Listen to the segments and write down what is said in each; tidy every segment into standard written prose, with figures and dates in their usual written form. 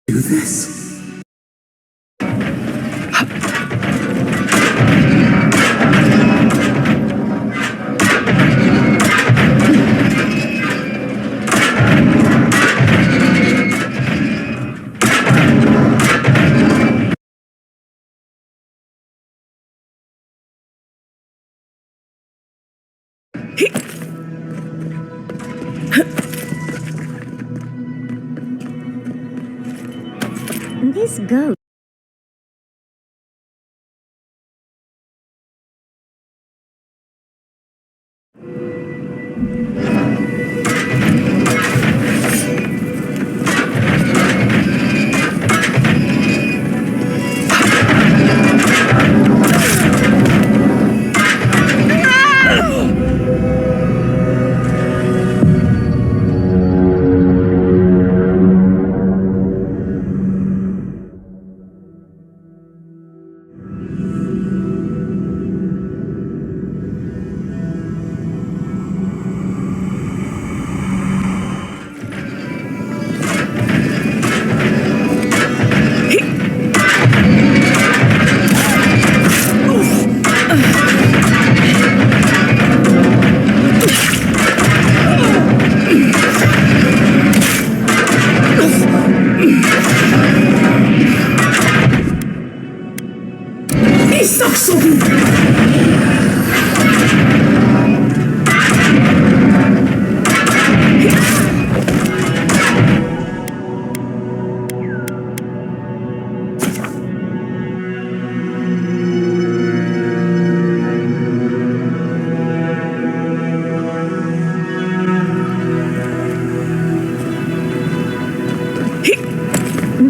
Do this. This goat.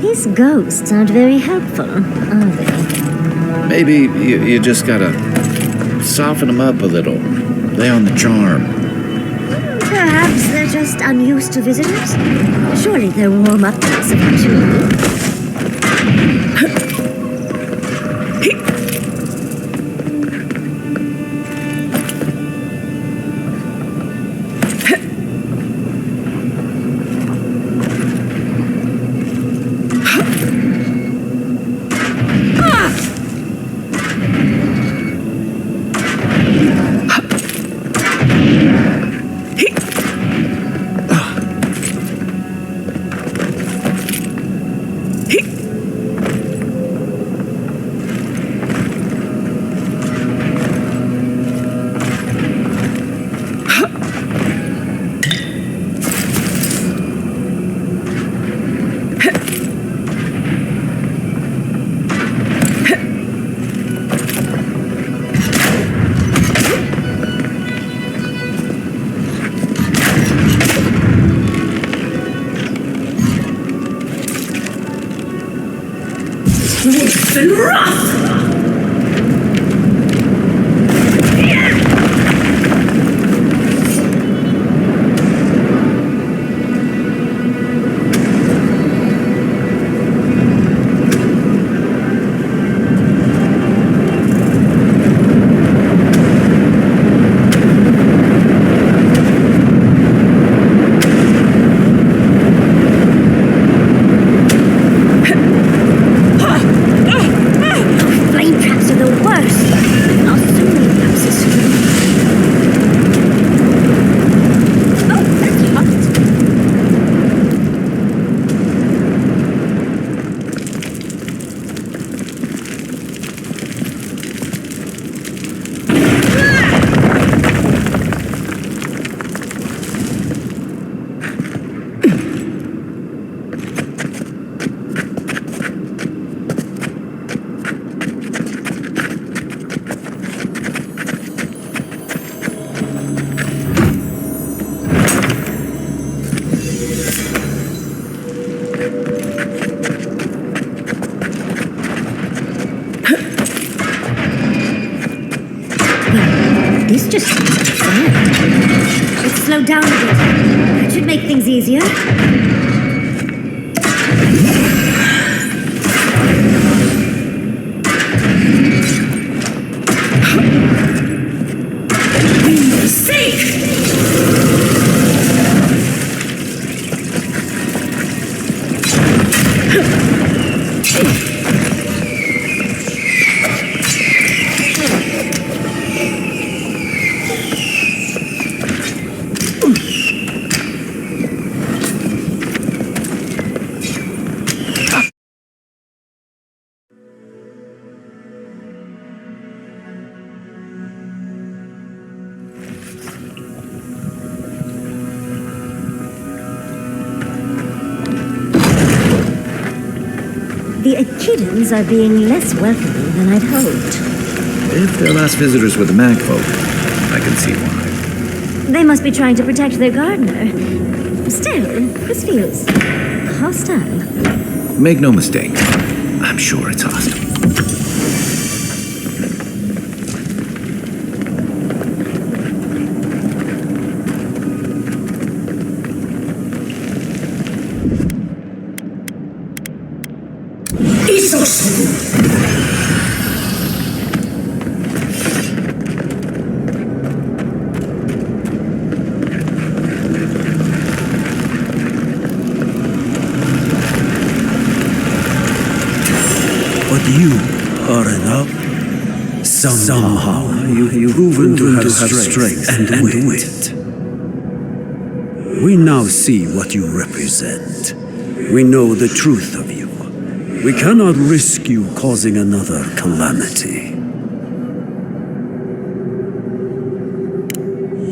These ghosts aren't very helpful, are they? Maybe you just gotta soften them up a little. Lay on the charm. Perhaps they're just unused to visitors. Surely they'll warm up to us eventually. And rough! This just seems unfair. Let's slow down a bit. That should make things easier. Heathens are being less welcoming than I'd hoped. If their last visitors were the Mag folk, I can see why. They must be trying to protect their gardener. Still, this feels hostile. Make no mistake, I'm sure it's hostile. But you are enough. Somehow you've proven to have strength and wit. We now see what you represent. We know the truth of you. We cannot risk you causing another calamity.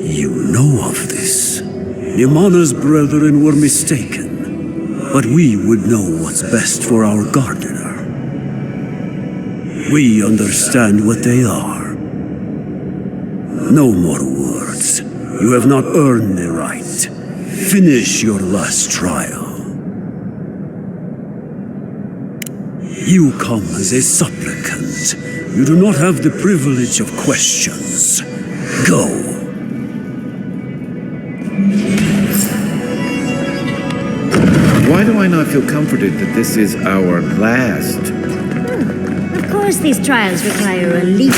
You know of this. Nimana's brethren were mistaken, but we would know what's best for our gardener. We understand what they are. No more words. You have not earned the right. Finish your last trial. You come as a supplicant. You do not have the privilege of questions. Go. Why do I not feel comforted that this is our last? Of course these trials require a leap.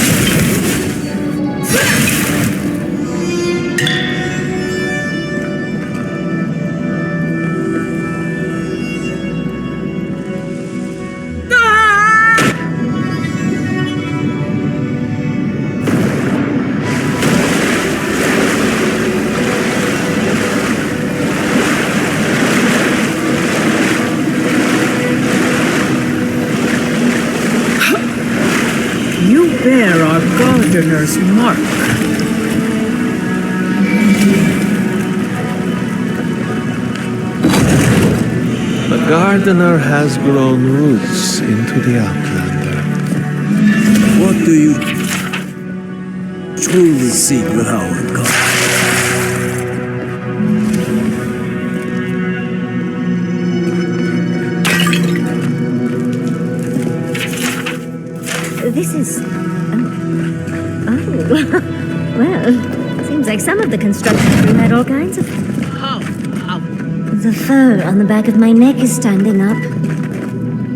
Bear our gardener's mark. The gardener has grown roots into the Outlander. What do you truly seek with our God? This is... well, seems like some of the construction crew had all kinds of... The fur on the back of my neck is standing up.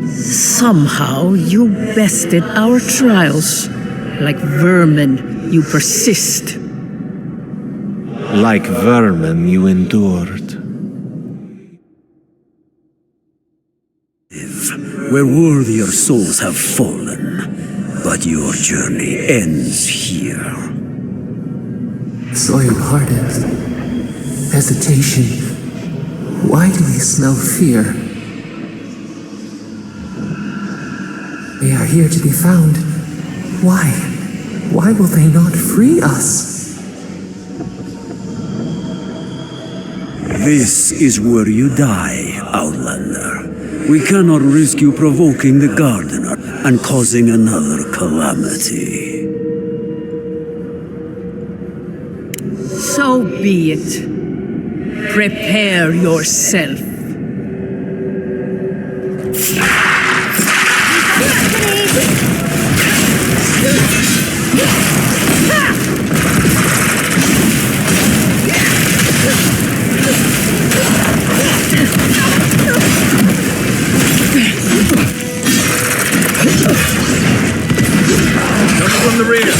Somehow you bested our trials. Like vermin, you persist. Like vermin, you endured. Where worthier souls have fallen, but your journey ends here. Soiled hardness, hesitation. Why do we smell fear? They are here to be found. Why? Why will they not free us? This is where you die, Outlander. We cannot risk you provoking the gardener and causing another calamity. So be it. Prepare yourself. Coming from the rear.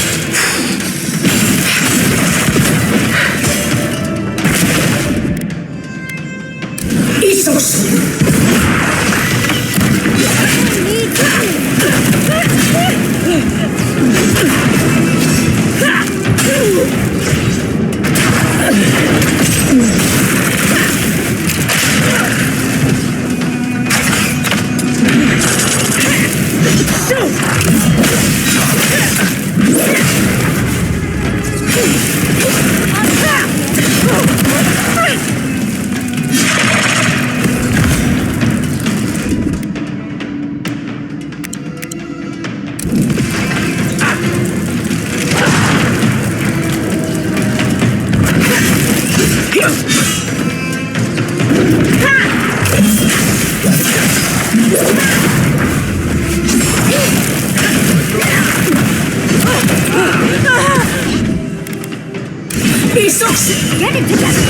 Get it together!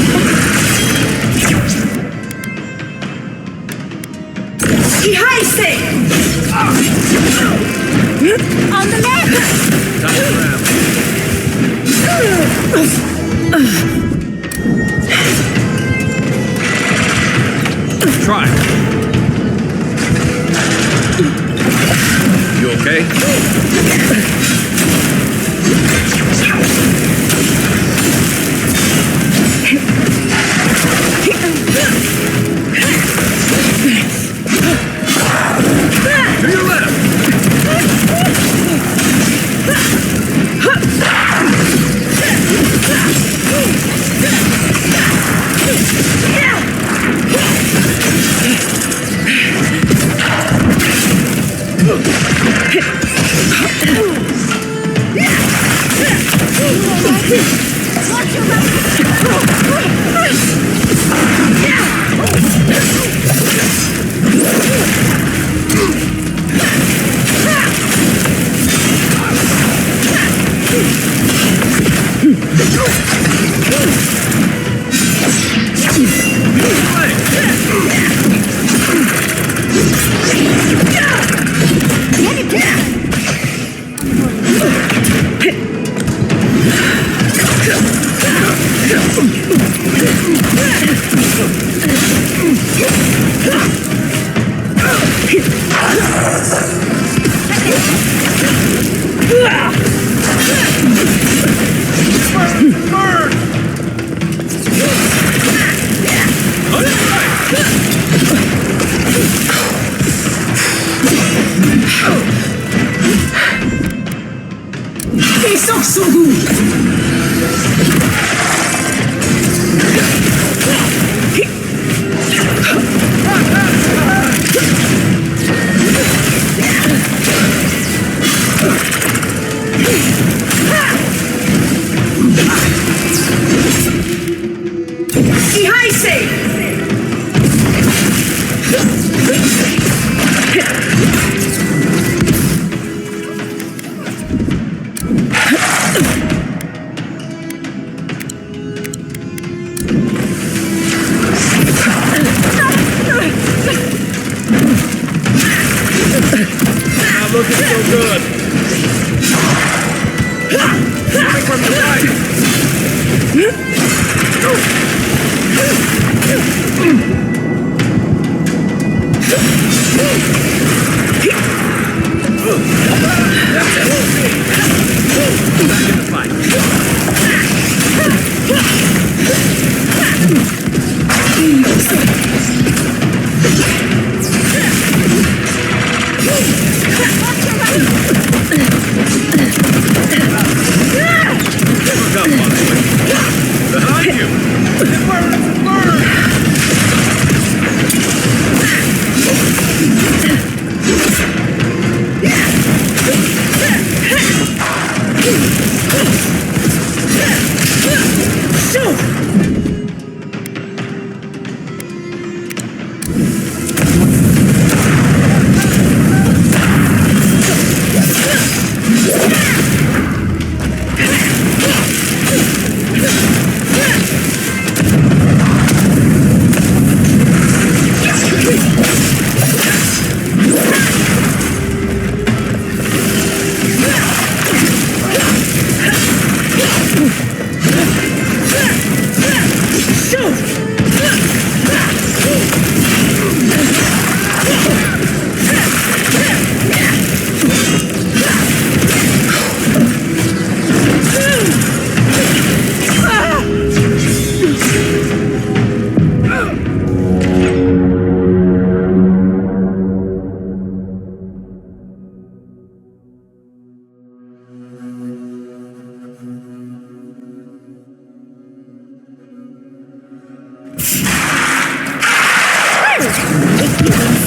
On the left! Try. You okay? To your left. Not looking so good. Coming from the right. Back in the fight. Look up, Moxley. Behind you! It burns! It burns!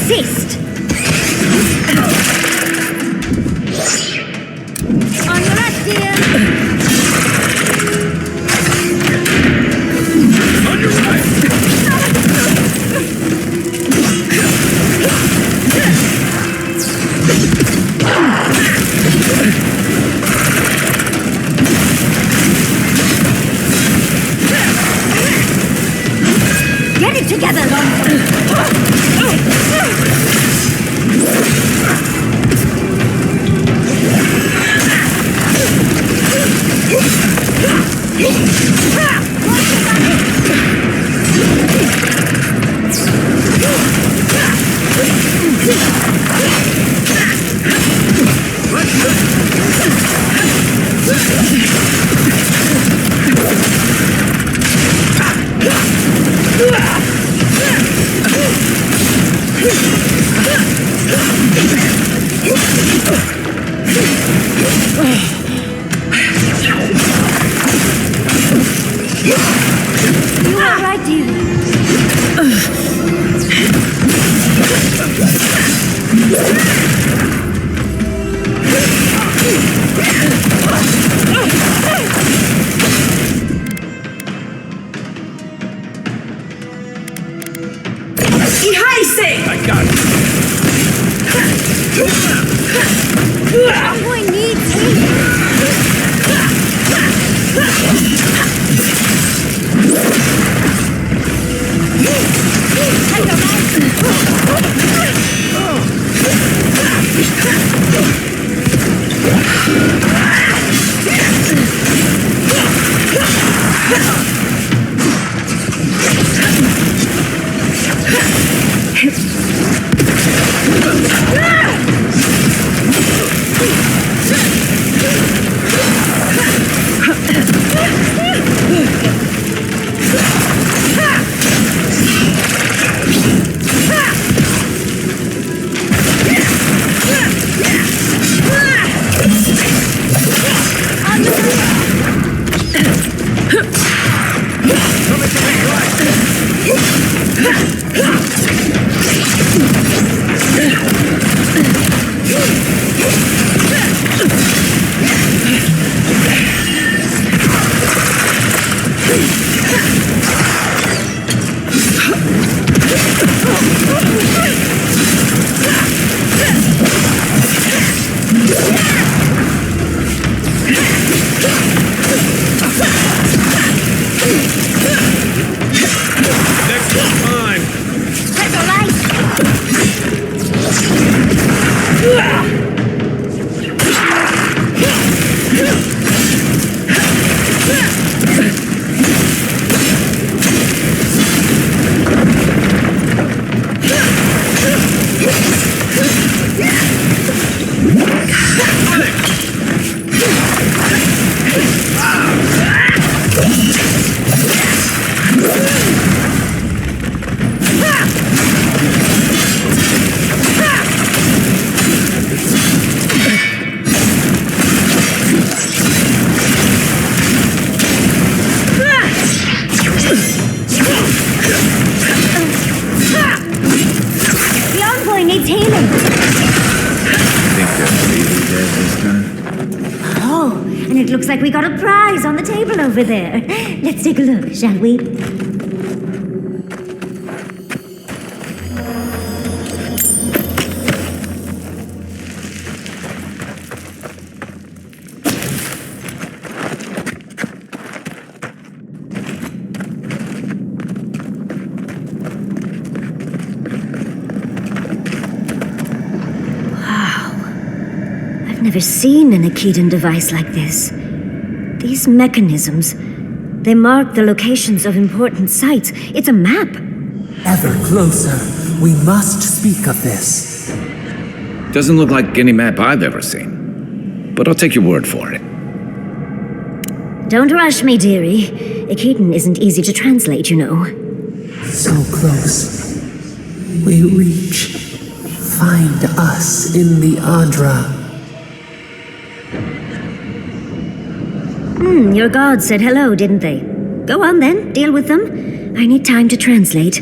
Insist! On your left, dear! On your right! You all right, dear? I got it. Envoy needs me. Next time. Take the light. The envoy needs healing. Think they're really dead this time? Oh, and it looks like we got a prize on the table over there. Let's take a look, shall we? I've never seen an Akedan device like this. These mechanisms, they mark the locations of important sites. It's a map. Ever closer. We must speak of this. Doesn't look like any map I've ever seen. But I'll take your word for it. Don't rush me, dearie. Akedan isn't easy to translate, you know. So close. We reach. Find us in the Adra. Your gods said hello, didn't they? Go on then, deal with them. I need time to translate.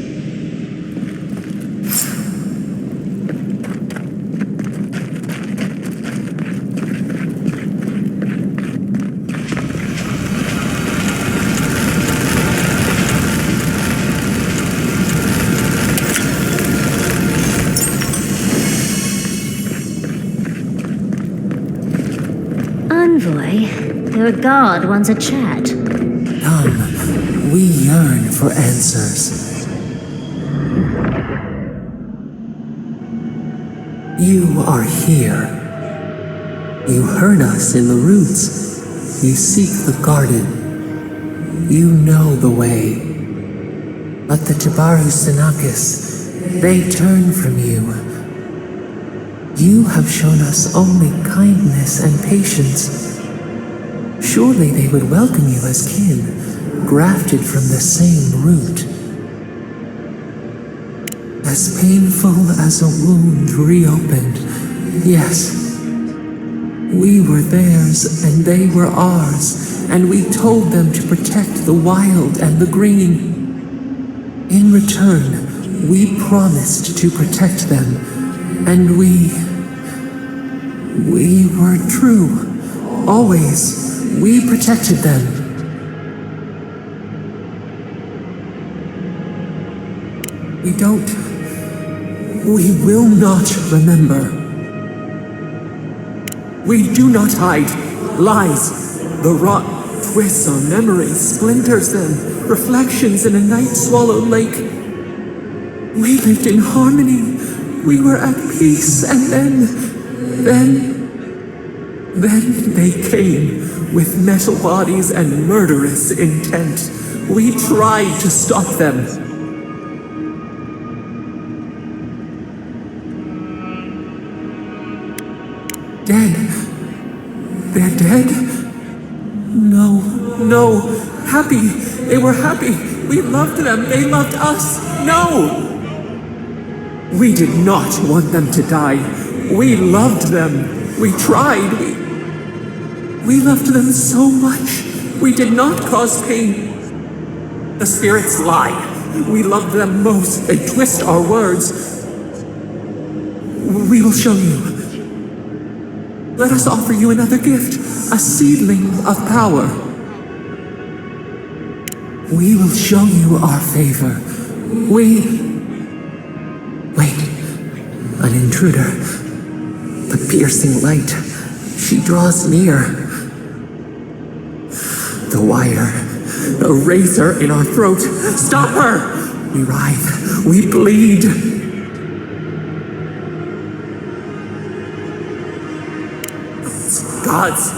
Envoy, your god wants a chat. Come, we yearn for answers. You are here. You heard us in the roots. You seek the garden. You know the way. But the Jabaru Sinakis, they turn from you. You have shown us only kindness and patience. Surely they would welcome you as kin, grafted from the same root. As painful as a wound reopened, yes. We were theirs and they were ours, and we told them to protect the wild and the green. In return, we promised to protect them, and we were true. Always, we protected them. We will not remember. We do not hide. Lies. The rot twists our memories, splinters them, reflections in a night-swallowed lake. We lived in harmony. We were at peace, and then they came with metal bodies and murderous intent. We tried to stop them. Dead. They're dead? No. Happy. They were happy. We loved them. They loved us. No! We did not want them to die. We loved them. We tried. We loved them so much. We did not cause pain. The spirits lie. We loved them most. They twist our words. We will show you. Let us offer you another gift, a seedling of power. We will show you our favor. Wait, an intruder. The piercing light. She draws near. The wire. A razor in our throat. Stop her! We writhe. We bleed. Gods,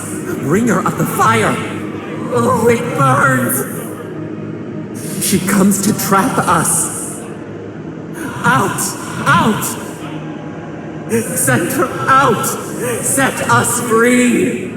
bringer of the fire. Oh, it burns. She comes to trap us. Out. Send her out. Set us free.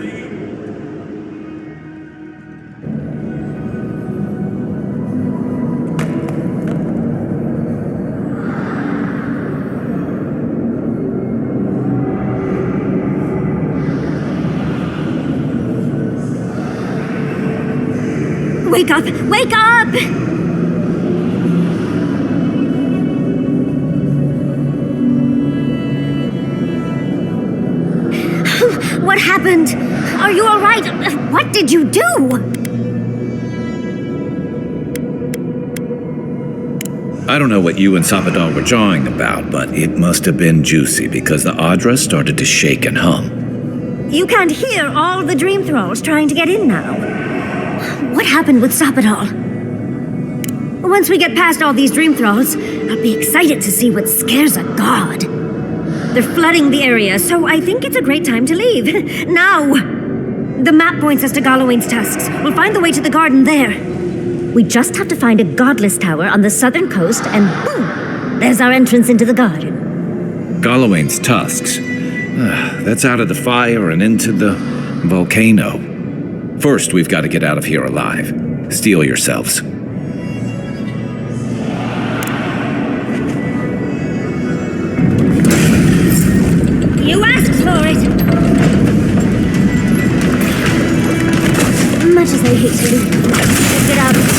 Wake up! Wake up! What happened? Are you all right? What did you do? I don't know what you and Sabadon were jawing about, but it must have been juicy because the Adra started to shake and hum. You can't hear all the dream thralls trying to get in now. What happened with Sabadon? Once we get past all these dream thralls, I'll be excited to see what scares a god. They're flooding the area, so I think it's a great time to leave. Now! The map points us to Galawain's tusks. We'll find the way to the garden there. We just have to find a godless tower on the southern coast, and boom! There's our entrance into the garden. Galawain's tusks. That's out of the fire and into the volcano. First, we've got to get out of here alive. Steel yourselves. You asked for it! Much as I hate to leave, let's get out of here.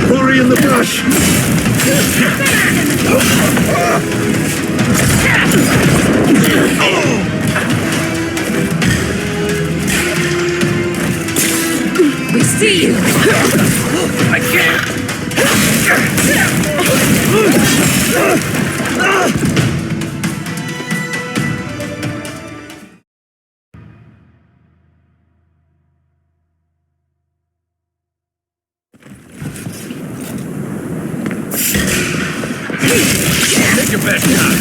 Quarry in the brush! We see you! I can't! Take your best shot!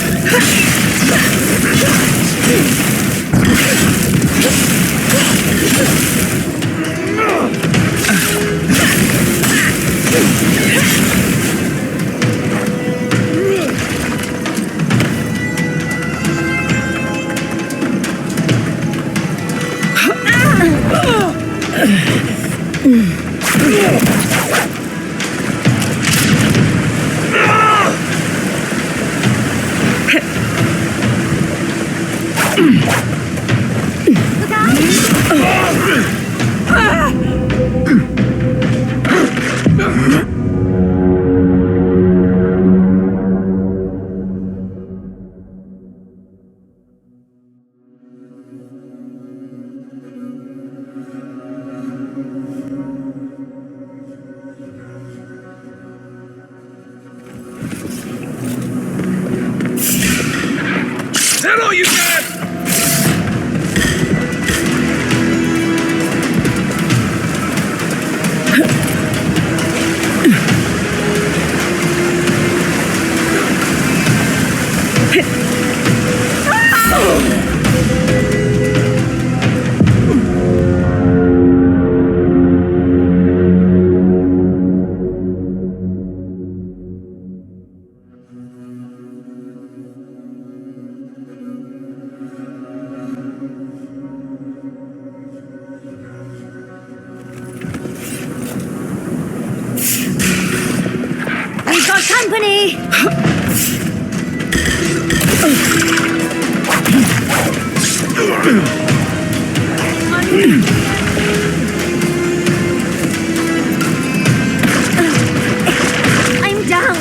Is that all you got? We've got company! I'm down.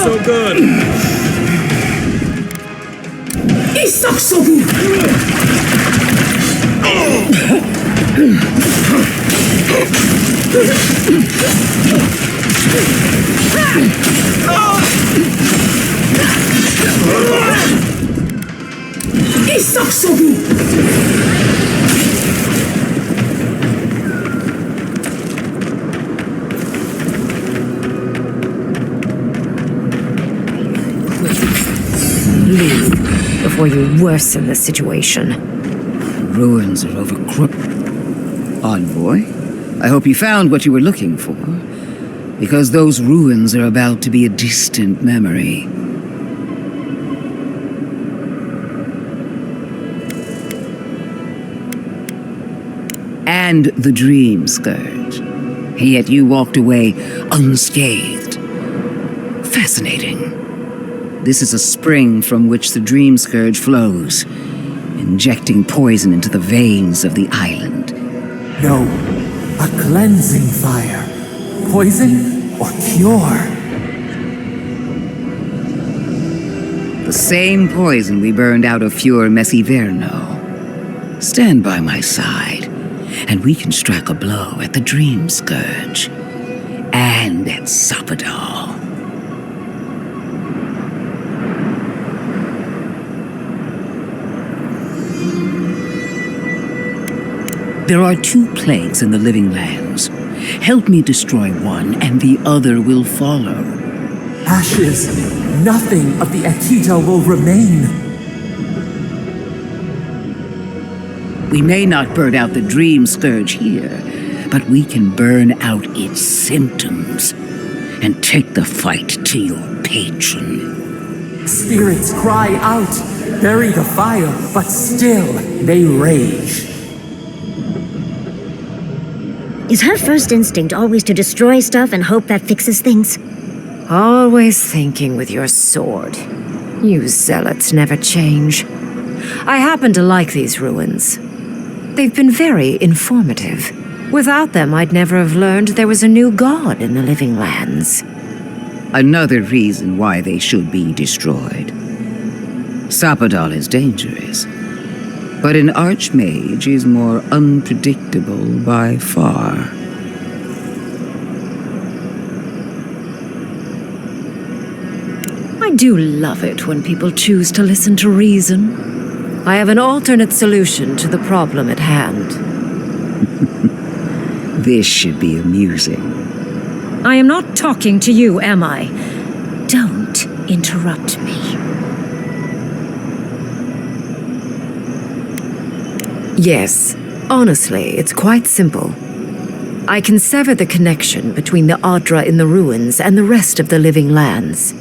So good! Isaksobu! Isaksobu! Leave before you worsen the situation. Ruins are overgrown. Envoy, I hope you found what you were looking for, because those ruins are about to be a distant memory. And the Dream Scourge. Yet you walked away unscathed. Fascinating. This is a spring from which the Dream Scourge flows, injecting poison into the veins of the island. No, a cleansing fire. Poison or cure? The same poison we burned out of Fior Messiverno. Stand by my side, and we can strike a blow at the Dream Scourge. And at Sapadal. There are two plagues in the living lands. Help me destroy one, and the other will follow. Ashes, nothing of the Akita will remain. We may not burn out the dream scourge here, but we can burn out its symptoms and take the fight to your patron. Spirits cry out, bury the fire, but still they rage. Is her first instinct always to destroy stuff and hope that fixes things? Always thinking with your sword. You zealots never change. I happen to like these ruins. They've been very informative. Without them, I'd never have learned there was a new god in the living lands. Another reason why they should be destroyed. Sapadal is dangerous, but an archmage is more unpredictable by far. I do love it when people choose to listen to reason. I have an alternate solution to the problem at hand. This should be amusing. I am not talking to you, am I? Don't interrupt me. Yes, honestly, it's quite simple. I can sever the connection between the Adra in the ruins and the rest of the living lands.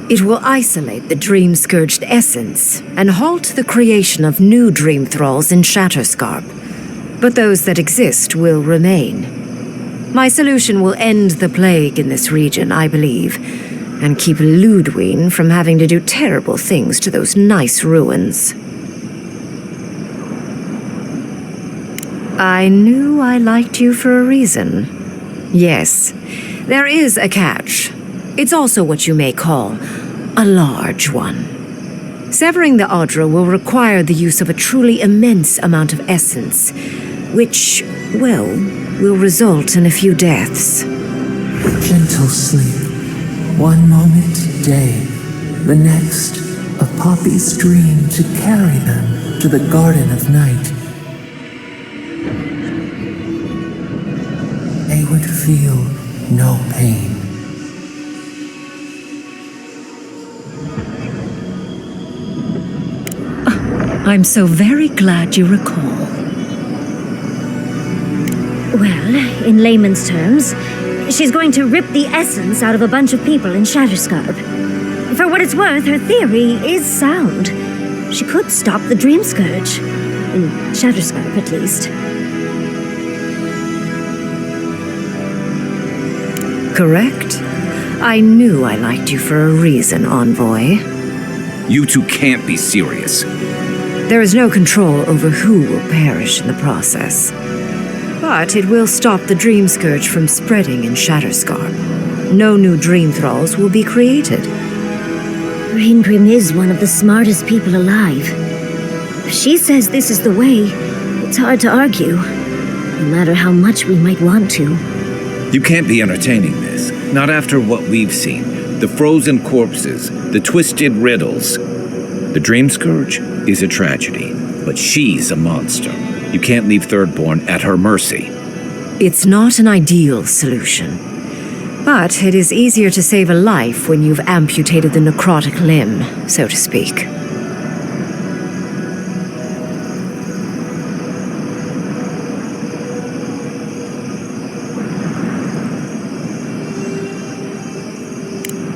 It will isolate the dream-scourged essence and halt the creation of new dream thralls in Shatterscarp. But those that exist will remain. My solution will end the plague in this region, I believe, and keep Ludwine from having to do terrible things to those nice ruins. I knew I liked you for a reason. Yes, there is a catch. It's also what you may call a large one. Severing the Adra will require the use of a truly immense amount of essence, which, well, will result in a few deaths. Gentle sleep. One moment day, the next a poppy's dream to carry them to the Garden of Night. They would feel no pain. I'm so very glad you recall. Well, in layman's terms, she's going to rip the essence out of a bunch of people in Shatterscarp. For what it's worth, her theory is sound. She could stop the Dream Scourge. In Shatterscarp, at least. Correct? I knew I liked you for a reason, Envoy. You two can't be serious. There is no control over who will perish in the process. But it will stop the Dream Scourge from spreading in Shatterscarp. No new Dream Thralls will be created. Raingrim is one of the smartest people alive. If she says this is the way, it's hard to argue. No matter how much we might want to. You can't be entertaining this. Not after what we've seen. The frozen corpses, the twisted riddles. The Dream Scourge is a tragedy, but she's a monster. You can't leave Thirdborn at her mercy. It's not an ideal solution. But it is easier to save a life when you've amputated the necrotic limb, so to speak.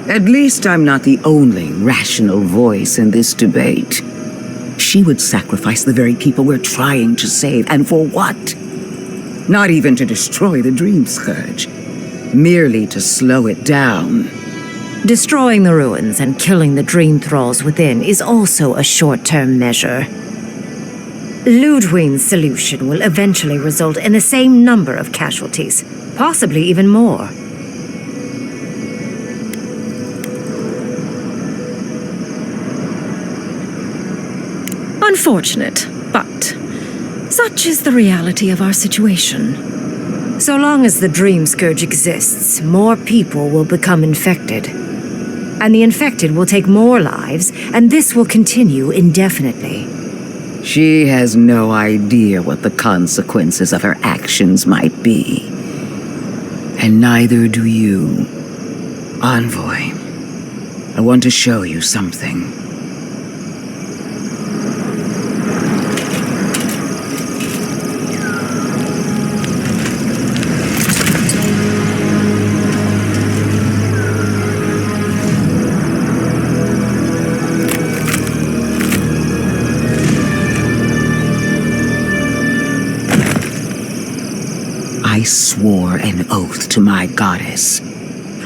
At least I'm not the only rational voice in this debate. She would sacrifice the very people we're trying to save, and for what? Not even to destroy the Dream Scourge. Merely to slow it down. Destroying the ruins and killing the Dream Thralls within is also a short-term measure. Ludwine's solution will eventually result in the same number of casualties, possibly even more. Unfortunate, but such is the reality of our situation. So long as the Dream Scourge exists, more people will become infected. And the infected will take more lives, and this will continue indefinitely. She has no idea what the consequences of her actions might be. And neither do you. Envoy, I want to show you something. I swore an oath to my goddess.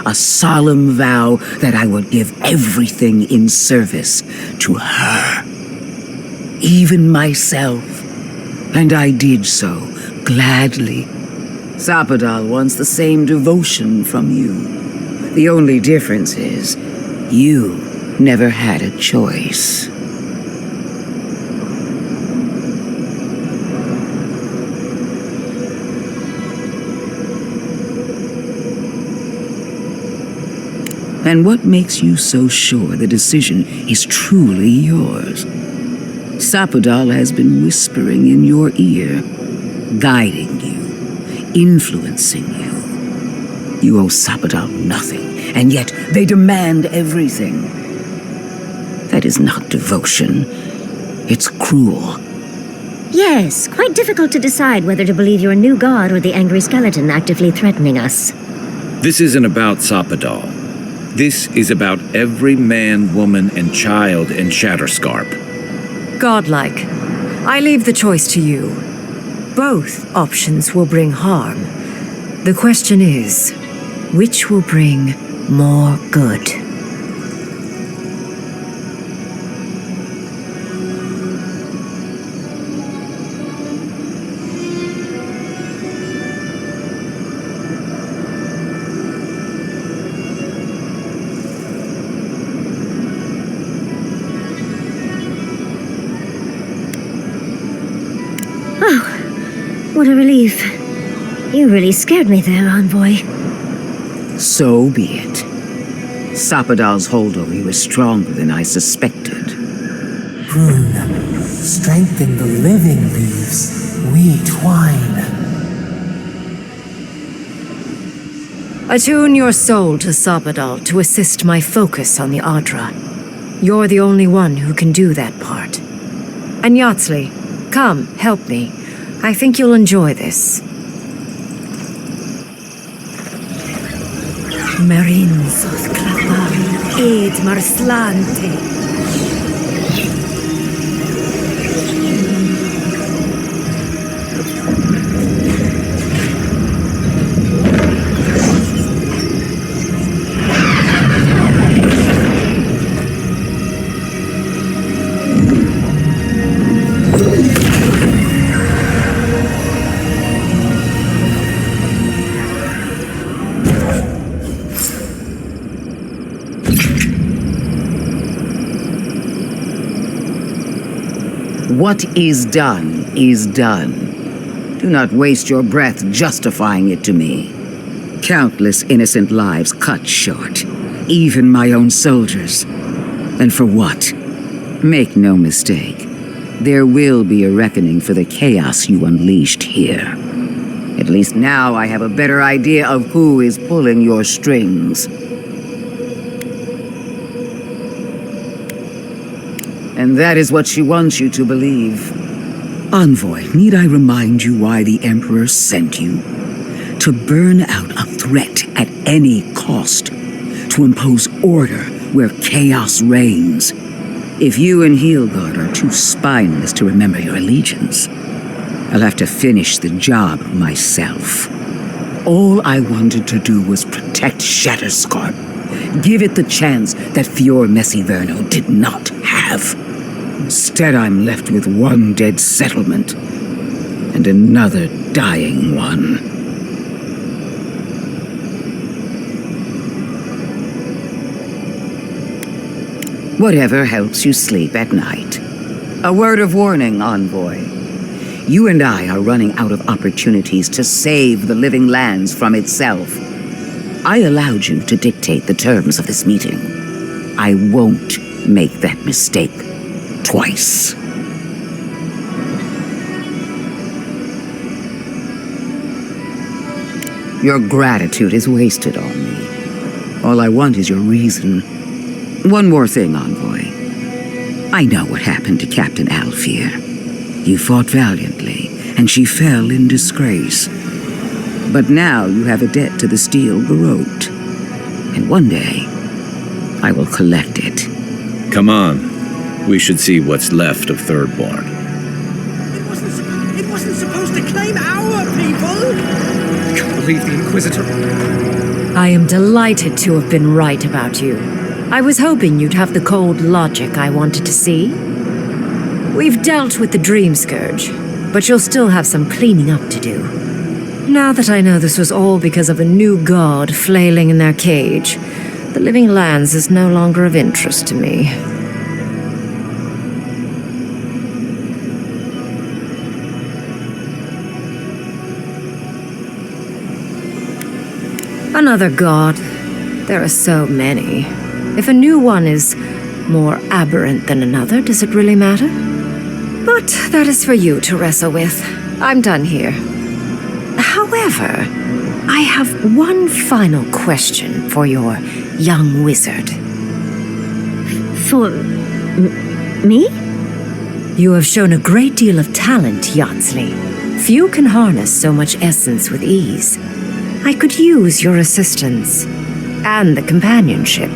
A solemn vow that I would give everything in service to her. Even myself. And I did so gladly. Sapadal wants the same devotion from you. The only difference is, you never had a choice. And what makes you so sure the decision is truly yours? Sapadal has been whispering in your ear, guiding you, influencing you. You owe Sapadal nothing, and yet they demand everything. That is not devotion. It's cruel. Yes, quite difficult to decide whether to believe your new god or the angry skeleton actively threatening us. This isn't about Sapadal. This is about every man, woman, and child in Shatterscarp. Godlike. I leave the choice to you. Both options will bring harm. The question is, which will bring more good? What a relief. You really scared me there, Envoy. So be it. Sapadal's hold over you is stronger than I suspected. Rune, strengthen the living leaves. We twine. Attune your soul to Sapadal to assist my focus on the Adra. You're the only one who can do that part. And Yatsley, come, help me. I think you'll enjoy this. Marinzoth Klapal, Ed Marslante. What is done is done. Do not waste your breath justifying it to me. Countless innocent lives cut short, even my own soldiers. And for what? Make no mistake, there will be a reckoning for the chaos you unleashed here. At least now I have a better idea of who is pulling your strings. And that is what she wants you to believe. Envoy, need I remind you why the Emperor sent you? To burn out a threat at any cost. To impose order where chaos reigns. If you and Heelgard are too spineless to remember your allegiance, I'll have to finish the job myself. All I wanted to do was protect Shatterscarp. Give it the chance that Fior Messiverno did not have. Instead, I'm left with one dead settlement and another dying one. Whatever helps you sleep at night. A word of warning, Envoy. You and I are running out of opportunities to save the living lands from itself. I allowed you to dictate the terms of this meeting. I won't make that mistake twice. Your gratitude is wasted on me. All I want is your reason. One more thing, Envoy. I know what happened to Captain Alfear. You fought valiantly, and she fell in disgrace. But now you have a debt to the Steel Garrote. And one day, I will collect it. Come on. We should see what's left of Thirdborn. It wasn't supposed to claim our people! I can't believe the Inquisitor... I am delighted to have been right about you. I was hoping you'd have the cold logic I wanted to see. We've dealt with the Dream Scourge, but you'll still have some cleaning up to do. Now that I know this was all because of a new god flailing in their cage, the Living Lands is no longer of interest to me. Another god. There are so many. If a new one is more aberrant than another, does it really matter? But that is for you to wrestle with. I'm done here. However, I have one final question for your young wizard. For... me? You have shown a great deal of talent, Yatsley. Few can harness so much essence with ease. I could use your assistance, and the companionship.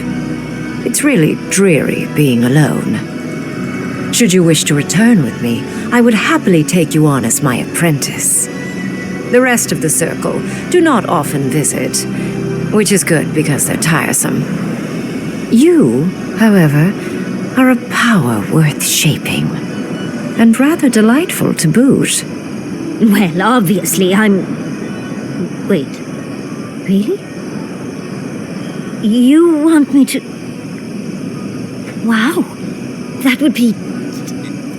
It's really dreary being alone. Should you wish to return with me, I would happily take you on as my apprentice. The rest of the circle do not often visit, which is good because they're tiresome. You, however, are a power worth shaping, and rather delightful to boot. Well, obviously, I'm... Wait. Really? You want me to... Wow. That would be...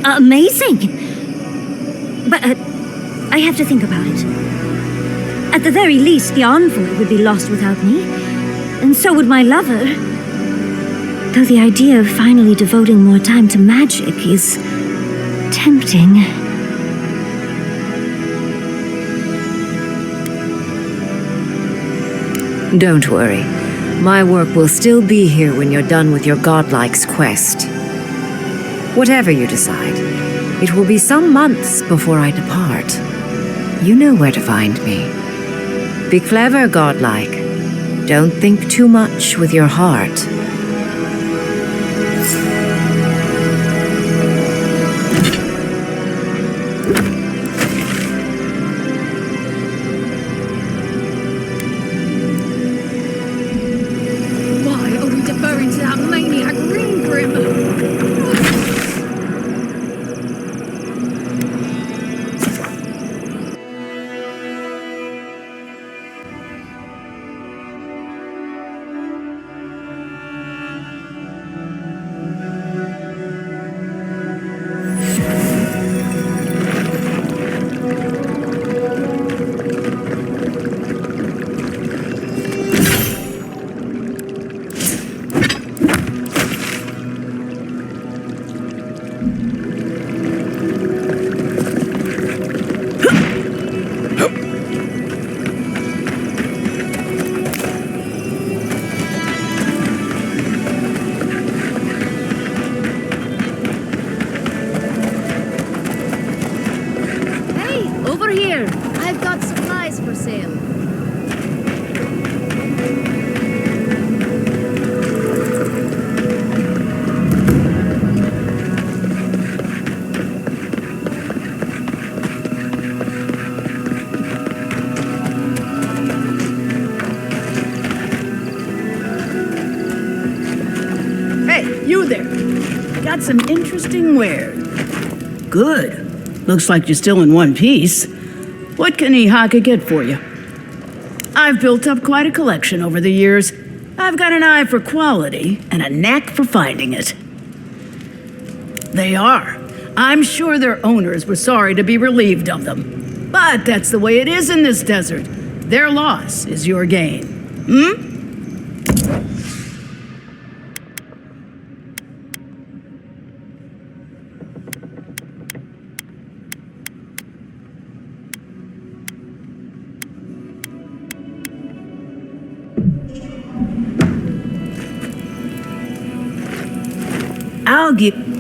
amazing! But, I have to think about it. At the very least, the Envoy would be lost without me. And so would my lover. Though the idea of finally devoting more time to magic is... tempting. Don't worry. My work will still be here when you're done with your godlike's quest. Whatever you decide, it will be some months before I depart. You know where to find me. Be clever, godlike. Don't think too much with your heart. Why are we deferring to that maniac Ringgrim? Over here! I've got supplies for sale. Hey, you there! Got some interesting wares. Good. Looks like you're still in one piece. What can Ihaka get for you? I've built up quite a collection over the years. I've got an eye for quality and a knack for finding it. They are. I'm sure their owners were sorry to be relieved of them. But that's the way it is in this desert. Their loss is your gain. Hmm? I'll give.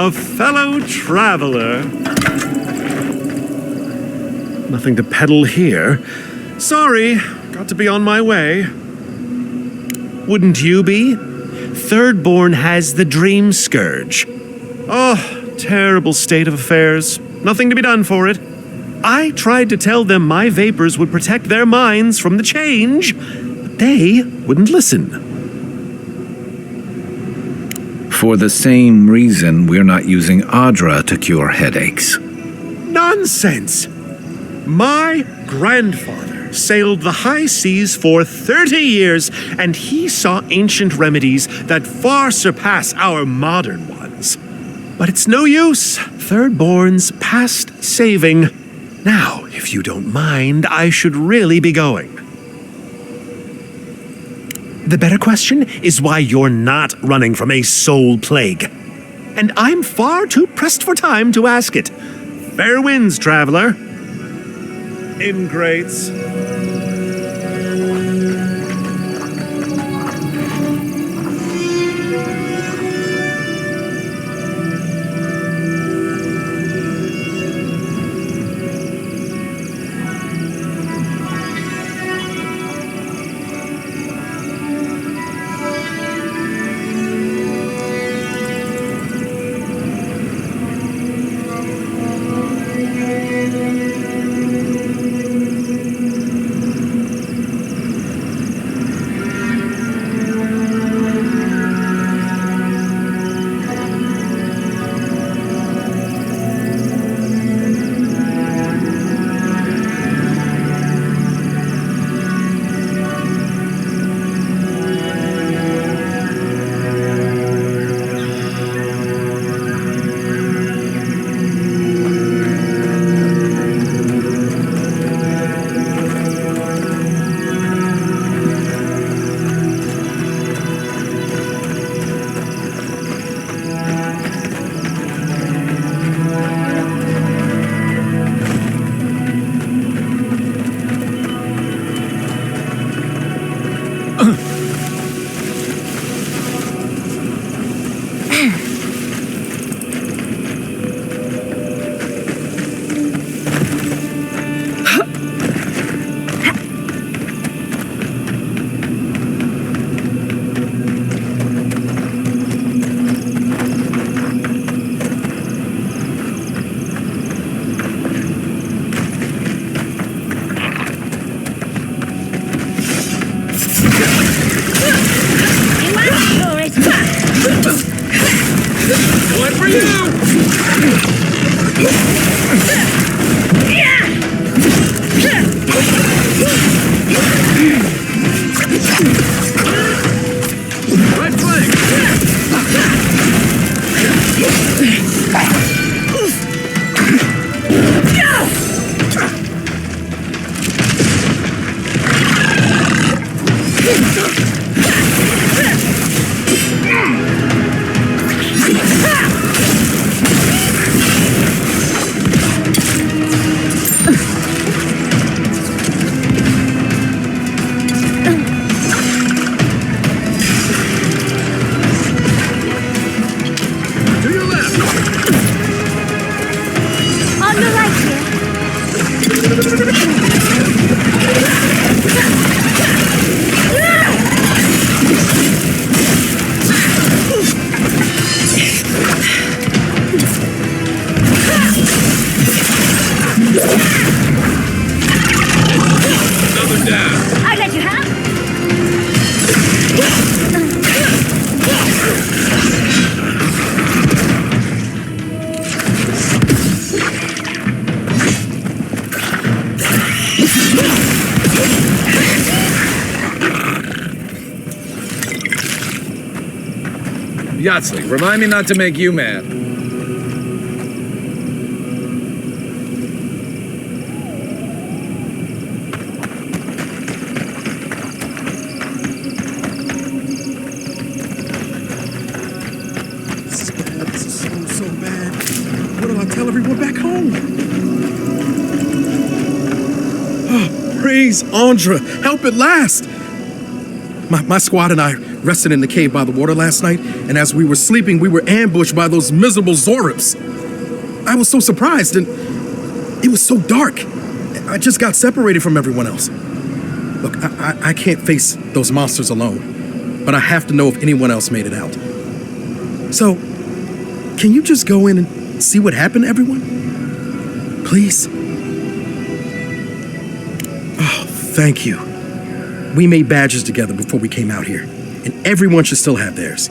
A fellow traveler. Nothing to peddle here. Sorry, got to be on my way. Wouldn't you be? Thirdborn has the Dream Scourge. Oh, terrible state of affairs. Nothing to be done for it. I tried to tell them my vapors would protect their minds from the change, but they wouldn't listen. For the same reason we're not using Adra to cure headaches. Nonsense! My grandfather sailed the high seas for 30 years, and he saw ancient remedies that far surpass our modern ones. But it's no use. Thirdborn's past saving. Now, if you don't mind, I should really be going. The better question is why you're not running from a soul plague. And I'm far too pressed for time to ask it. Fair winds, traveler. Ingrates. Right flank! To your left! On your right here. Another down! I let you have. Yahtzee, remind me not to make you mad. This is so bad. What do I tell everyone back home? Oh, praise Andra. Help at last. My squad and I rested in the cave by the water last night, and as we were sleeping, we were ambushed by those miserable Zorips. I was so surprised, and it was so dark. I just got separated from everyone else. Look, I can't face those monsters alone, but I have to know if anyone else made it out. So, can you just go in and see what happened to everyone? Please? Oh, thank you. We made badges together before we came out here, and everyone should still have theirs.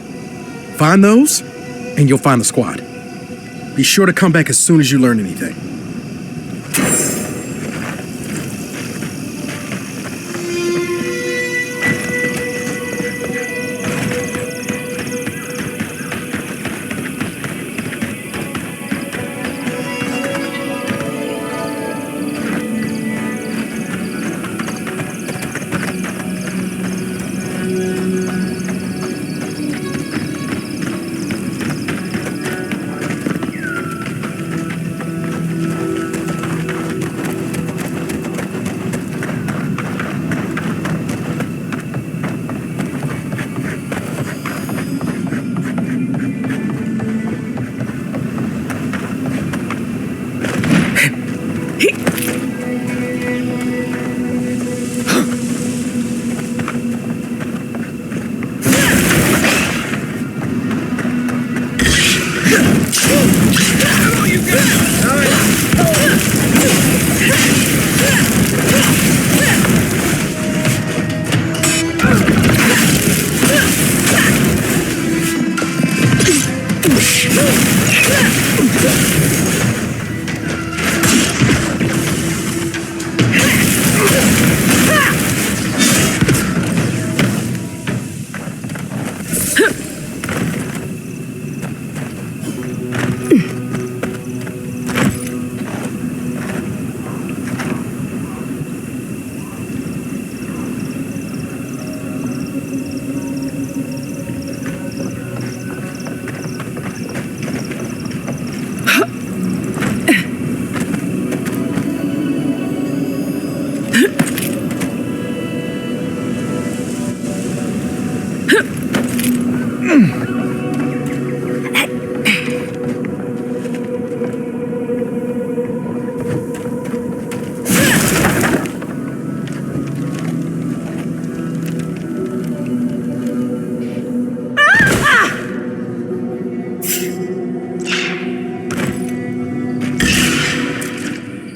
Find those, and you'll find the squad. Be sure to come back as soon as you learn anything.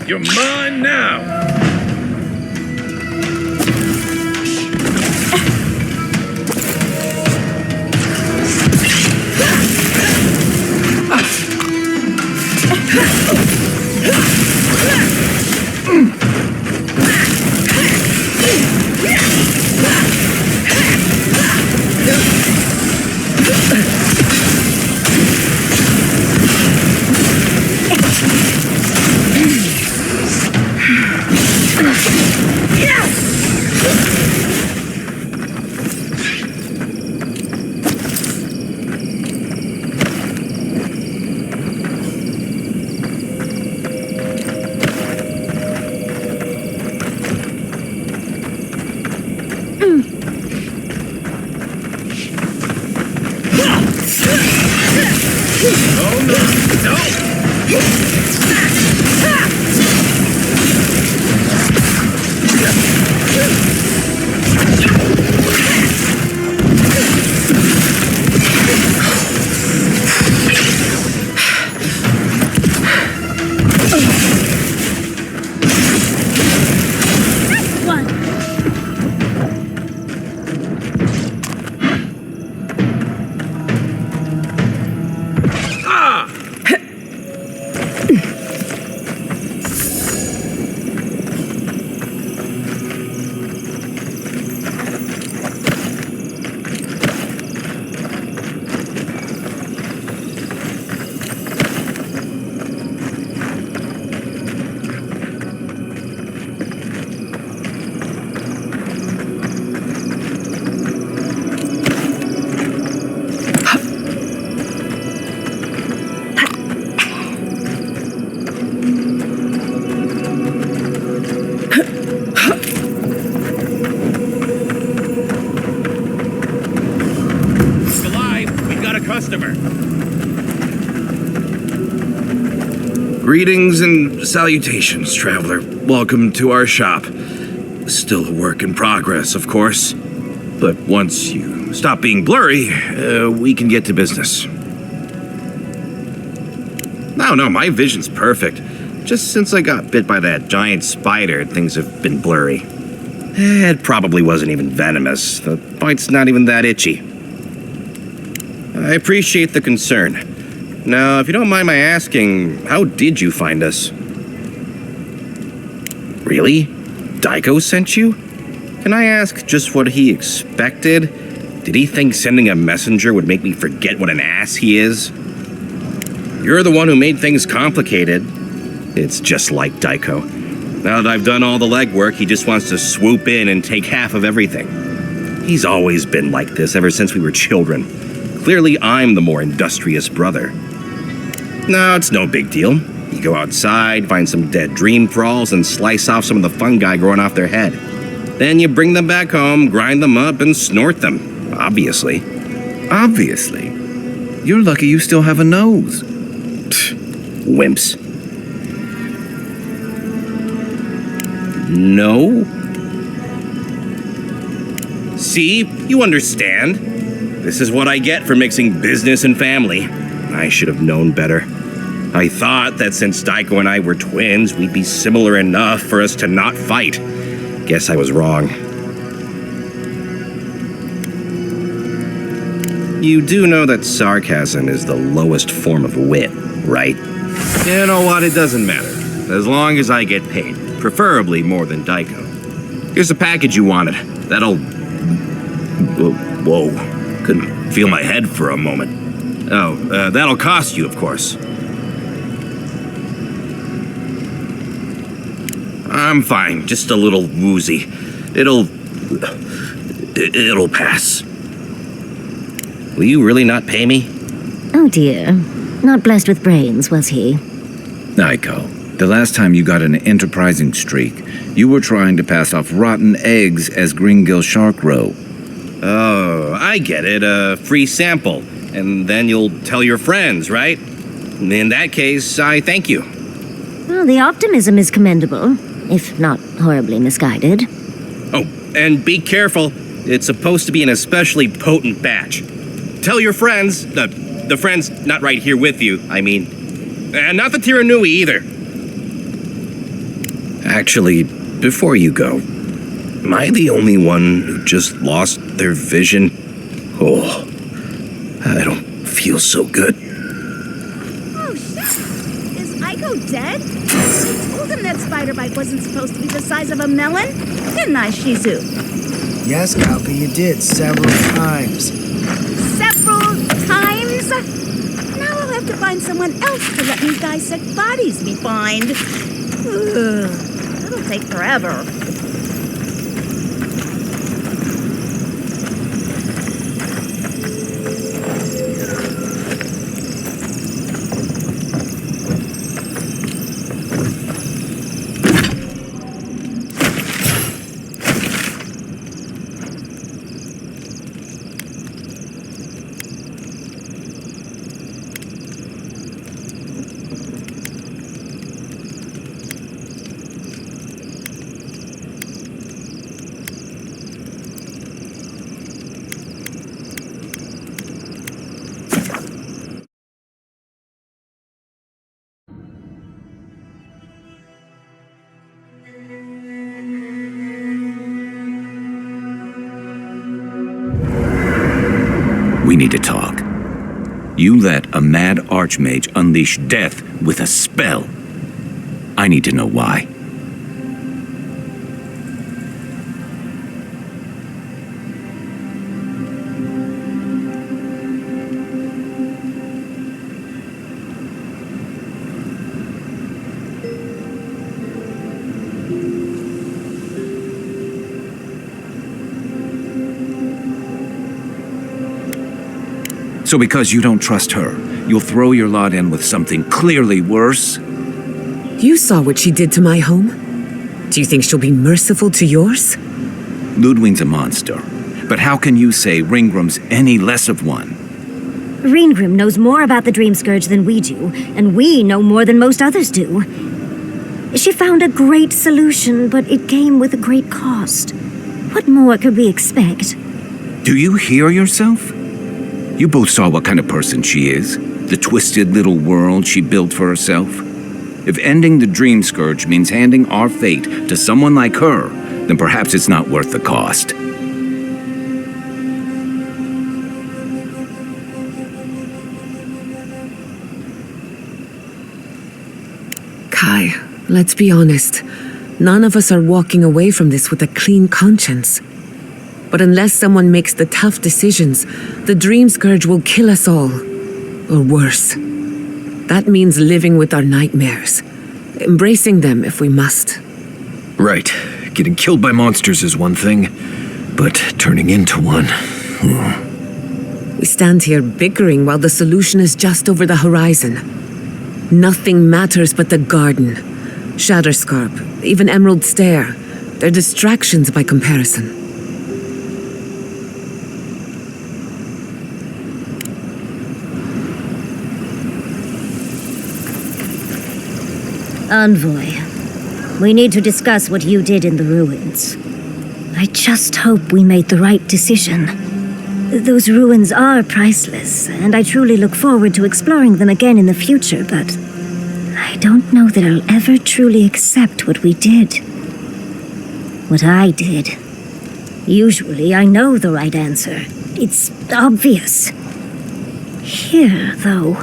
You're mine now! Greetings and salutations, traveler. Welcome to our shop. Still a work in progress, of course. But once you stop being blurry, we can get to business. No, my vision's perfect. Just since I got bit by that giant spider, things have been blurry. It probably wasn't even venomous. The bite's not even that itchy. I appreciate the concern. Now, if you don't mind my asking, how did you find us? Really? Daiko sent you? Can I ask just what he expected? Did he think sending a messenger would make me forget what an ass he is? You're the one who made things complicated. It's just like Daiko. Now that I've done all the legwork, he just wants to swoop in and take half of everything. He's always been like this ever since we were children. Clearly, I'm the more industrious brother. No, it's no big deal. You go outside, find some dead dream thralls, and slice off some of the fungi growing off their head. Then you bring them back home, grind them up, and snort them. Obviously. Obviously? You're lucky you still have a nose. Wimps. No? See? You understand. This is what I get for mixing business and family. I should have known better. I thought that since Daiko and I were twins, we'd be similar enough for us to not fight. Guess I was wrong. You do know that sarcasm is the lowest form of wit, right? You know what? It doesn't matter. As long as I get paid. Preferably more than Daiko. Here's the package you wanted. That'll... Whoa. Couldn't feel my head for a moment. Oh, that'll cost you, of course. I'm fine. Just a little woozy. It'll pass. Will you really not pay me? Oh dear. Not blessed with brains, was he? Daiko, the last time you got an enterprising streak, you were trying to pass off rotten eggs as Greengill Shark Roe. Oh, I get it. A free sample. And then you'll tell your friends, right? In that case, I thank you. Well, the optimism is commendable, if not horribly misguided. Oh, and be careful. It's supposed to be an especially potent batch. Tell your friends, the friends not right here with you, I mean. And not the Tiranui either. Actually, before you go, am I the only one who just lost their vision? Oh, I don't feel so good. Oh, shit! Is Aiko dead? I told him that spider bite wasn't supposed to be the size of a melon. Didn't I, Shizu? Yes, Galka, you did several times. Several someone else to let me dissect bodies we find. Ugh, that'll take forever. We need to talk. You let a mad archmage unleash death with a spell. I need to know why. So because you don't trust her, you'll throw your lot in with something clearly worse? You saw what she did to my home. Do you think she'll be merciful to yours? Ludwig's a monster. But how can you say Ringram's any less of one? Ringrim knows more about the Dream Scourge than we do, and we know more than most others do. She found a great solution, but it came with a great cost. What more could we expect? Do you hear yourself? You both saw what kind of person she is. The twisted little world she built for herself. If ending the Dream Scourge means handing our fate to someone like her, then perhaps it's not worth the cost. Kai, let's be honest. None of us are walking away from this with a clean conscience. But unless someone makes the tough decisions, the Dream Scourge will kill us all. Or worse. That means living with our nightmares. Embracing them if we must. Right. Getting killed by monsters is one thing, but turning into one... We stand here bickering while the solution is just over the horizon. Nothing matters but the garden. Shatterscarp, even Emerald Stair. They're distractions by comparison. Envoy, we need to discuss what you did in the ruins. I just hope we made the right decision. Those ruins are priceless, and I truly look forward to exploring them again in the future, but I don't know that I'll ever truly accept what we did. What I did. Usually I know the right answer. It's obvious. Here, though...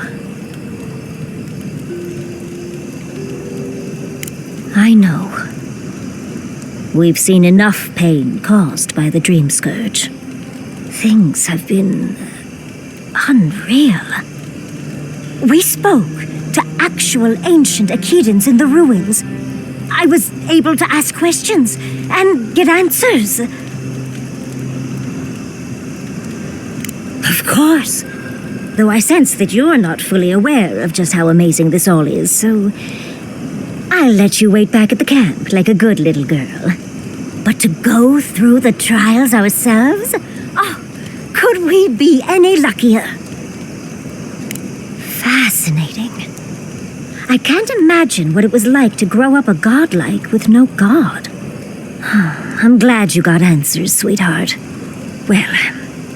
I know. We've seen enough pain caused by the Dream Scourge. Things have been... unreal. We spoke to actual ancient Akedans in the ruins. I was able to ask questions and get answers. Of course. Though I sense that you're not fully aware of just how amazing this all is, so... I'll let you wait back at the camp like a good little girl. But to go through the trials ourselves? Oh, could we be any luckier? Fascinating. I can't imagine what it was like to grow up a godlike with no god. I'm glad you got answers, sweetheart. Well,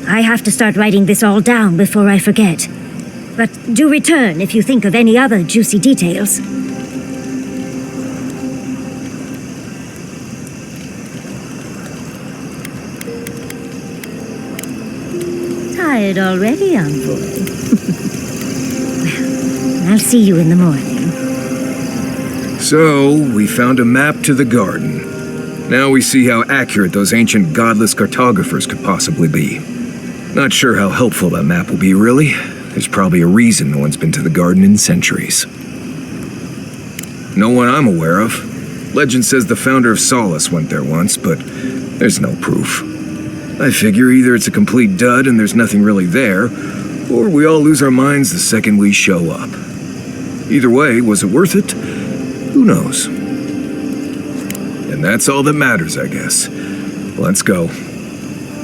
I have to start writing this all down before I forget. But do return if you think of any other juicy details. Tired already, Envoy? Well, I'll see you in the morning. So, we found a map to the garden. Now we see how accurate those ancient godless cartographers could possibly be. Not sure how helpful that map will be, really, There's probably a reason no one's been to the garden in centuries. No one I'm aware of. Legend says the founder of Solace went there once, but there's no proof. I figure either it's a complete dud and there's nothing really there, or we all lose our minds the second we show up. Either way, was it worth it? Who knows? And that's all that matters, I guess. Let's go.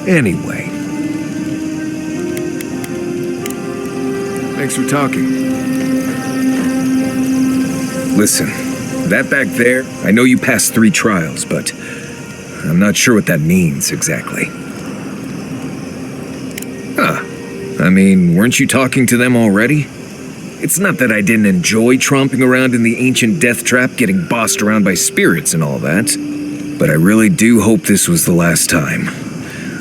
Anyway. Thanks for talking. Listen, that back there, I know you passed 3 trials, but I'm not sure what that means exactly. Huh. I mean, weren't you talking to them already? It's not that I didn't enjoy tromping around in the ancient death trap, getting bossed around by spirits and all that, but I really do hope this was the last time.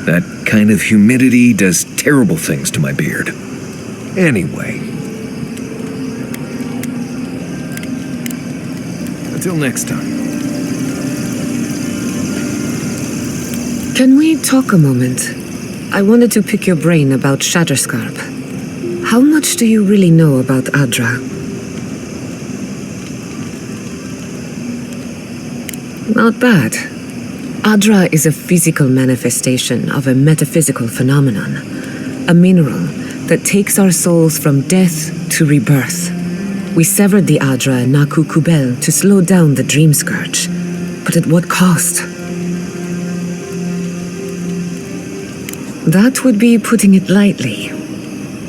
That kind of humidity does terrible things to my beard. Anyway. Until next time. Can we talk a moment? I wanted to pick your brain about Shatterscarp. How much do you really know about Adra? Not bad. Adra is a physical manifestation of a metaphysical phenomenon. A mineral that takes our souls from death to rebirth. We severed the Adra in Naku Kubel to slow down the Dream Scourge. But at what cost? That would be putting it lightly.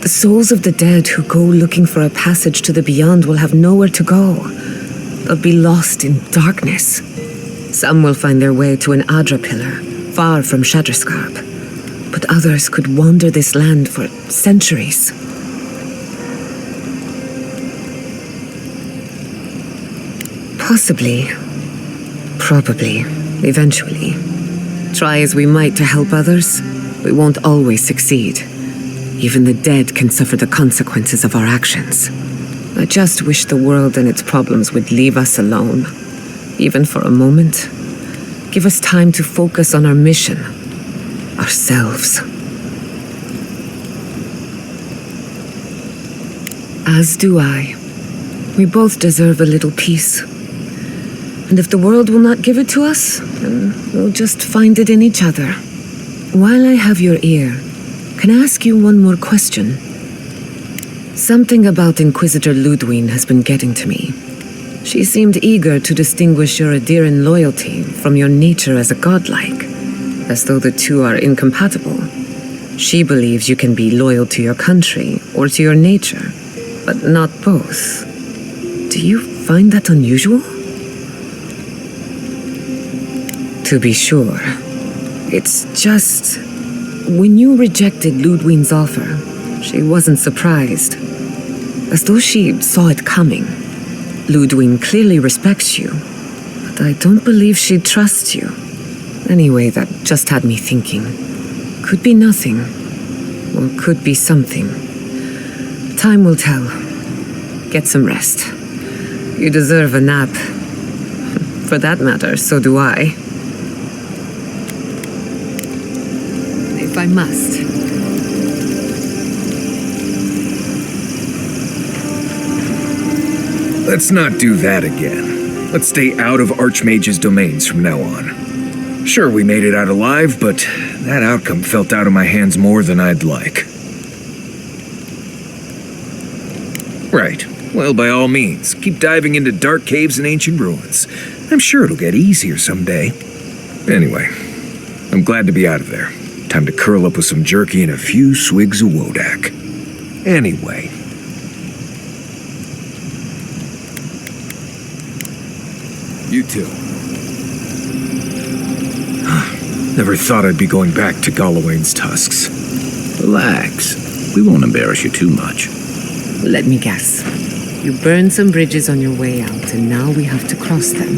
The souls of the dead who go looking for a passage to the beyond will have nowhere to go. They'll be lost in darkness. Some will find their way to an Adra pillar, far from Shatterscarp. But others could wander this land for centuries. Possibly. Probably. Eventually. Try as we might to help others, we won't always succeed. Even the dead can suffer the consequences of our actions. I just wish the world and its problems would leave us alone. Even for a moment. Give us time to focus on our mission. Ourselves. As do I. We both deserve a little peace. And if the world will not give it to us, then we'll just find it in each other. While I have your ear, can I ask you one more question? Something about Inquisitor Ludwig has been getting to me. She seemed eager to distinguish your Adiran loyalty from your nature as a godlike, as though the two are incompatible. She believes you can be loyal to your country or to your nature, but not both. Do you find that unusual? To be sure. It's just... when you rejected Ludwig's offer, she wasn't surprised. As though she saw it coming. Ludwig clearly respects you, but I don't believe she trusts you. Anyway, that just had me thinking. Could be nothing, or could be something. Time will tell. Get some rest. You deserve a nap. For that matter, so do I. If I must. Let's not do that again. Let's stay out of Archmage's domains from now on. Sure, we made it out alive, but that outcome felt out of my hands more than I'd like. Right. Well, by all means, keep diving into dark caves and ancient ruins. I'm sure it'll get easier someday. Anyway, I'm glad to be out of there. Time to curl up with some jerky and a few swigs of Wodak. Anyway. You too. Never thought I'd be going back to Galawain's tusks. Relax. We won't embarrass you too much. Let me guess. You burned some bridges on your way out, and now we have to cross them.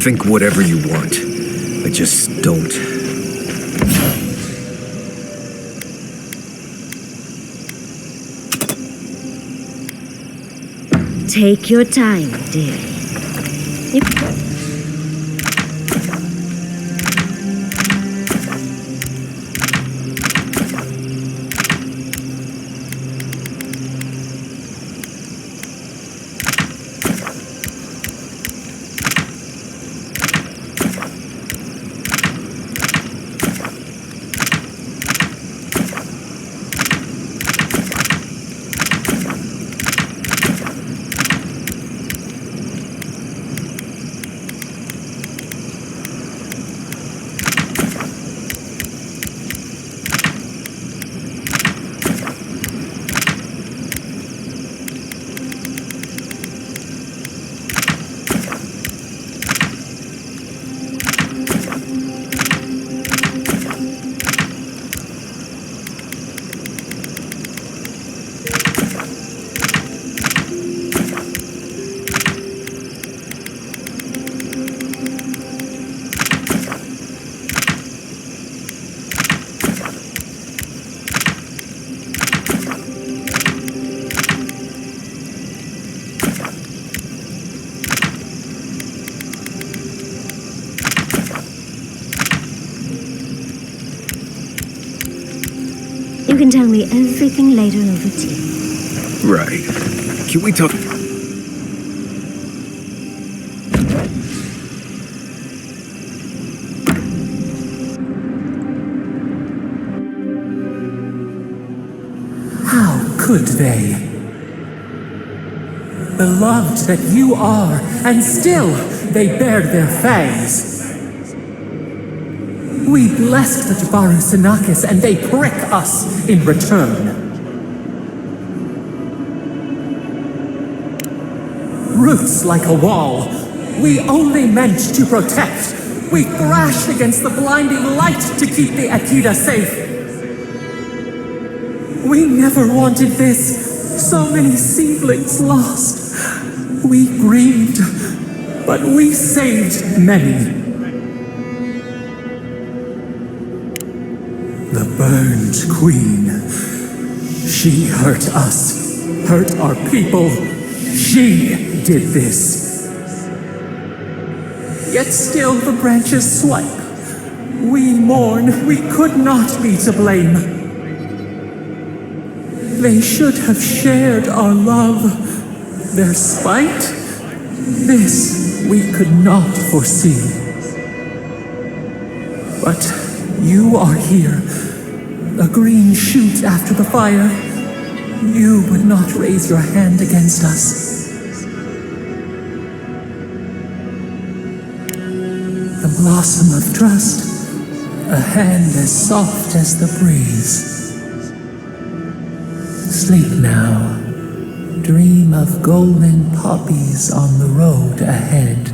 Think whatever you want. I just don't. Take your time, dear. You can tell me everything later over tea. Right. Can we talk? How could they? Beloved that you are, and still they bared their fangs. We blessed the Jabaru Sinakis, and they prick us in return. Roots like a wall, we only meant to protect. We thrashed against the blinding light to keep the Akita safe. We never wanted this. So many seedlings lost. We grieved, but we saved many. The burned queen. She hurt us, hurt our people. She did this. Yet still the branches swipe. We mourn, we could not be to blame. They should have shared our love. Their spite? This we could not foresee. But you are here, a green shoot after the fire. You would not raise your hand against us. The blossom of trust, a hand as soft as the breeze. Sleep now, dream of golden poppies on the road ahead.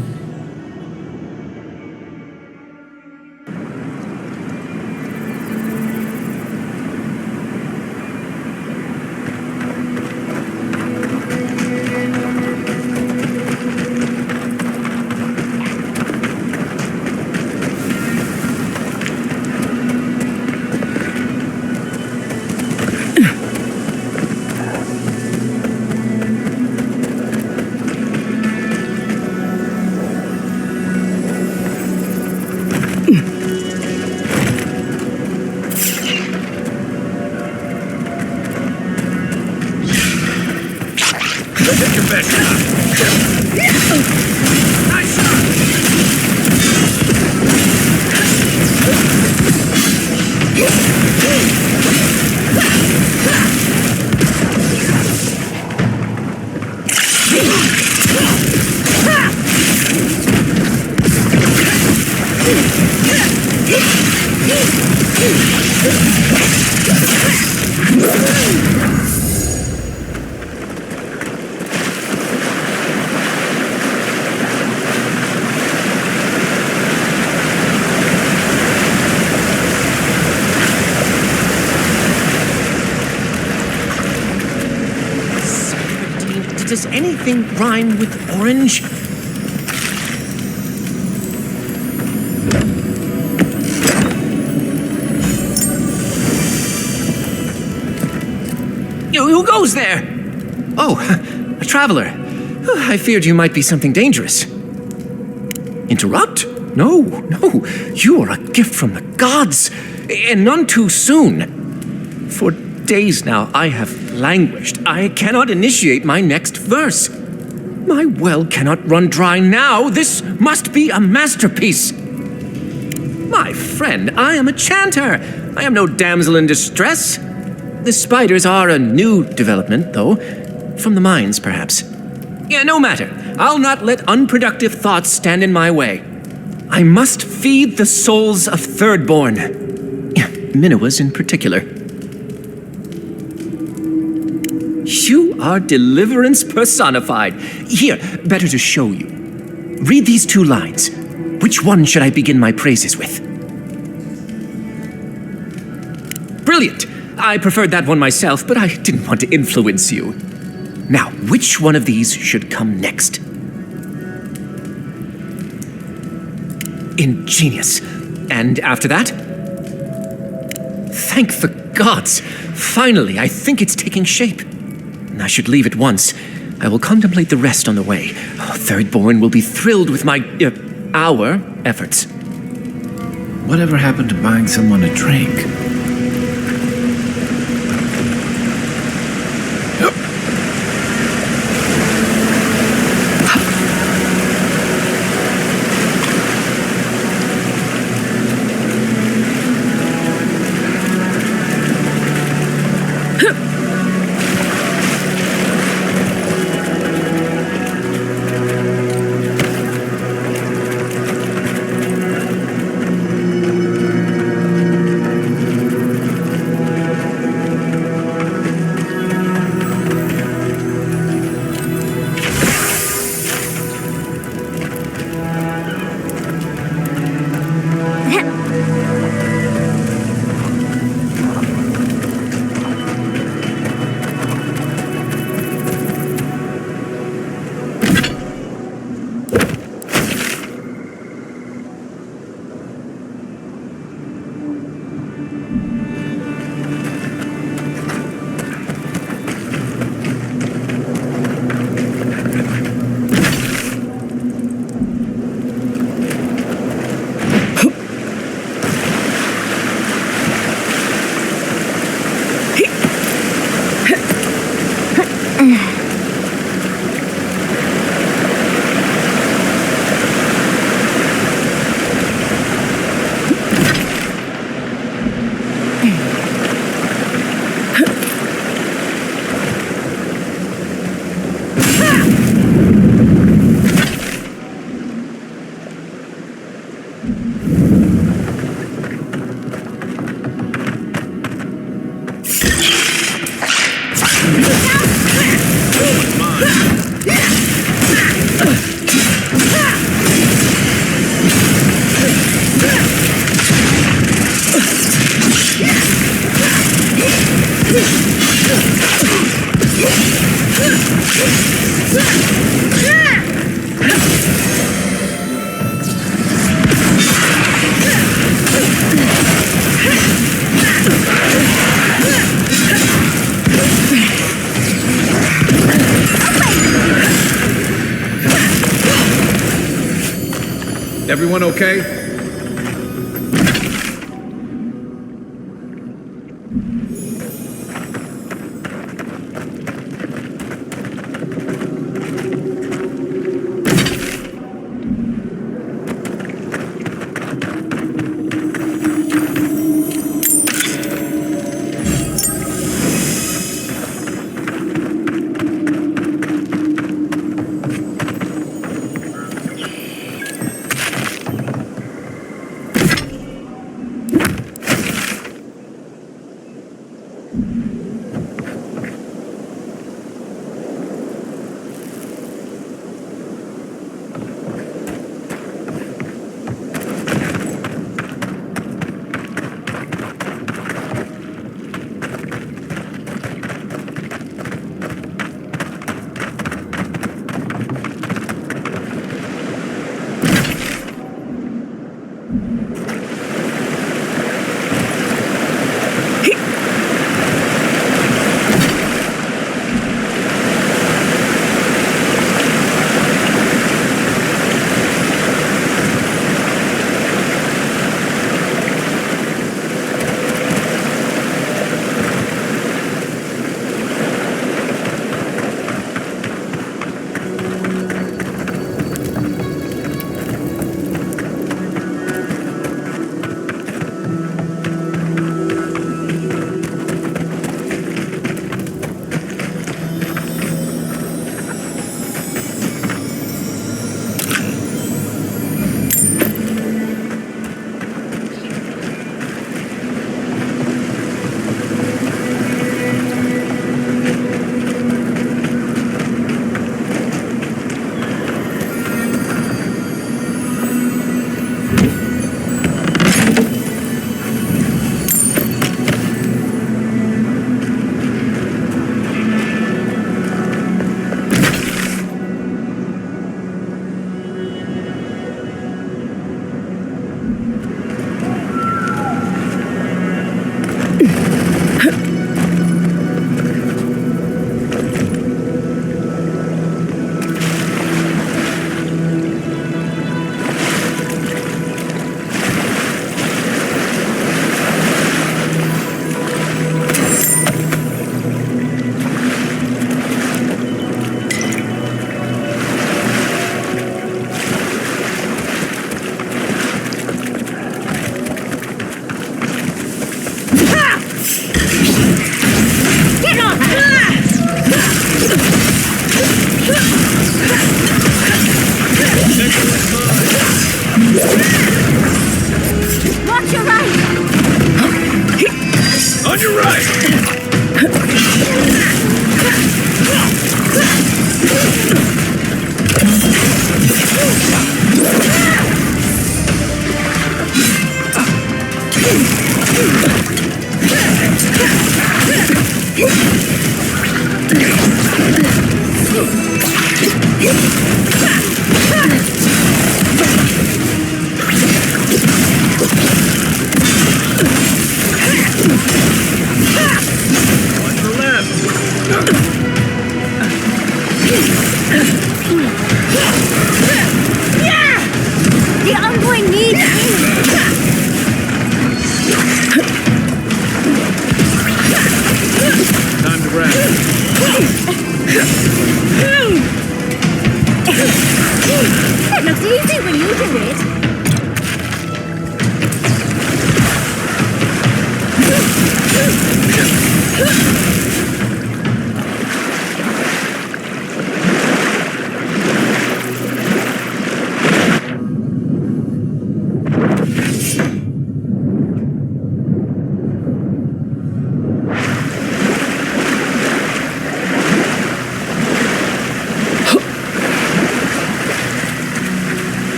Does anything rhyme with orange? Who's there? Oh, a traveler. I feared you might be something dangerous. Interrupt? No. You are a gift from the gods, and none too soon. For days now I have languished. I cannot initiate my next verse. My well cannot run dry now. This must be a masterpiece. My friend, I am a chanter. I am no damsel in distress. The spiders are a new development, though. From the mines, perhaps. Yeah, no matter. I'll not let unproductive thoughts stand in my way. I must feed the souls of Thirdborn. Minoas in particular. You are deliverance personified. Here, better to show you. Read these 2 lines. Which one should I begin my praises with? Brilliant! I preferred that one myself, but I didn't want to influence you. Now, which one of these should come next? Ingenious. And after that? Thank the gods! Finally, I think it's taking shape. I should leave at once. I will contemplate the rest on the way. Thirdborn will be thrilled with our efforts. Whatever happened to buying someone a drink? Everyone okay? The envoy needs me! Time to rest. That looks easy when you do it.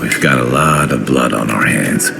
We've got a lot of blood on our hands.